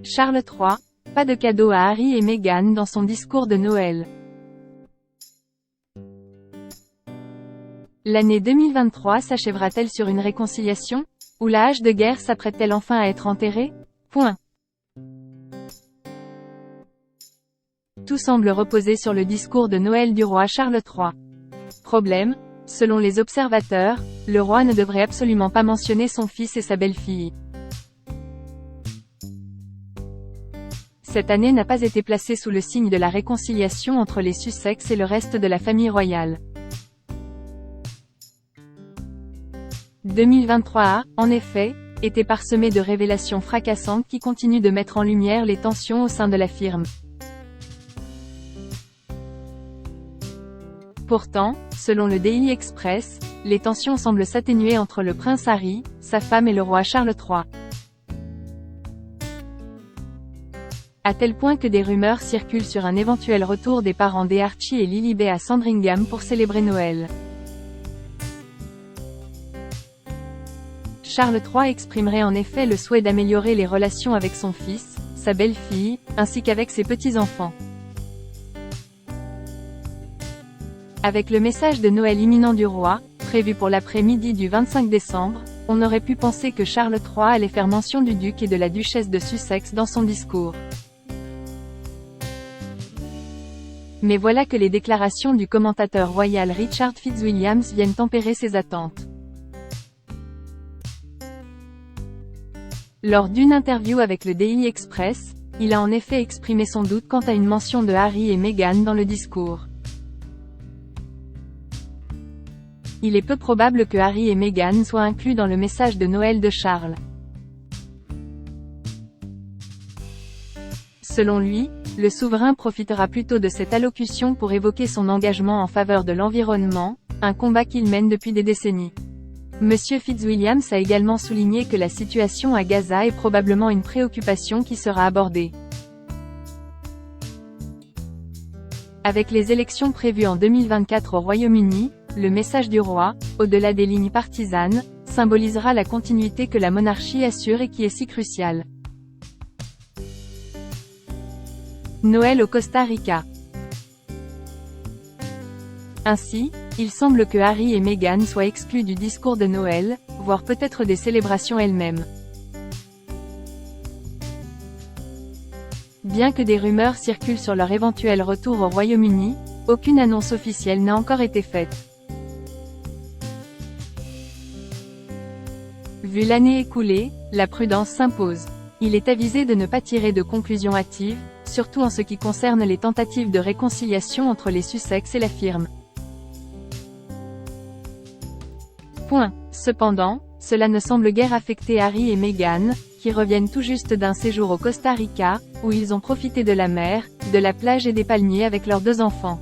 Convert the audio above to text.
Charles III, pas de cadeau à Harry et Meghan dans son discours de Noël. L'année 2023 s'achèvera-t-elle sur une réconciliation? Ou la hache de guerre s'apprête-t-elle enfin à être enterrée? Tout semble reposer sur le discours de Noël du roi Charles III. Problème, selon les observateurs, le roi ne devrait absolument pas mentionner son fils et sa belle-fille. Cette année n'a pas été placée sous le signe de la réconciliation entre les Sussex et le reste de la famille royale. 2023 a, en effet, été parsemé de révélations fracassantes qui continuent de mettre en lumière les tensions au sein de la firme. Pourtant, selon le Daily Express, les tensions semblent s'atténuer entre le prince Harry, sa femme et le roi Charles III. À tel point que des rumeurs circulent sur un éventuel retour des parents d'Archie et Lilibet à Sandringham pour célébrer Noël. Charles III exprimerait en effet le souhait d'améliorer les relations avec son fils, sa belle-fille, ainsi qu'avec ses petits-enfants. Avec le message de Noël imminent du roi, prévu pour l'après-midi du 25 décembre, on aurait pu penser que Charles III allait faire mention du duc et de la duchesse de Sussex dans son discours. Mais voilà que les déclarations du commentateur royal Richard Fitzwilliams viennent tempérer ces attentes. Lors d'une interview avec le Daily Express, il a en effet exprimé son doute quant à une mention de Harry et Meghan dans le discours. Il est peu probable que Harry et Meghan soient inclus dans le message de Noël de Charles. Selon lui, le souverain profitera plutôt de cette allocution pour évoquer son engagement en faveur de l'environnement, un combat qu'il mène depuis des décennies. Monsieur Fitzwilliams a également souligné que la situation à Gaza est probablement une préoccupation qui sera abordée. Avec les élections prévues en 2024 au Royaume-Uni, le message du roi, au-delà des lignes partisanes, symbolisera la continuité que la monarchie assure et qui est si cruciale. Noël au Costa Rica. Ainsi, il semble que Harry et Meghan soient exclus du discours de Noël, voire peut-être des célébrations elles-mêmes. Bien que des rumeurs circulent sur leur éventuel retour au Royaume-Uni, aucune annonce officielle n'a encore été faite. Vu l'année écoulée, la prudence s'impose. Il est avisé de ne pas tirer de conclusions hâtives, surtout en ce qui concerne les tentatives de réconciliation entre les Sussex et la firme. Cependant, cela ne semble guère affecter Harry et Meghan, qui reviennent tout juste d'un séjour au Costa Rica, où ils ont profité de la mer, de la plage et des palmiers avec leurs 2 enfants.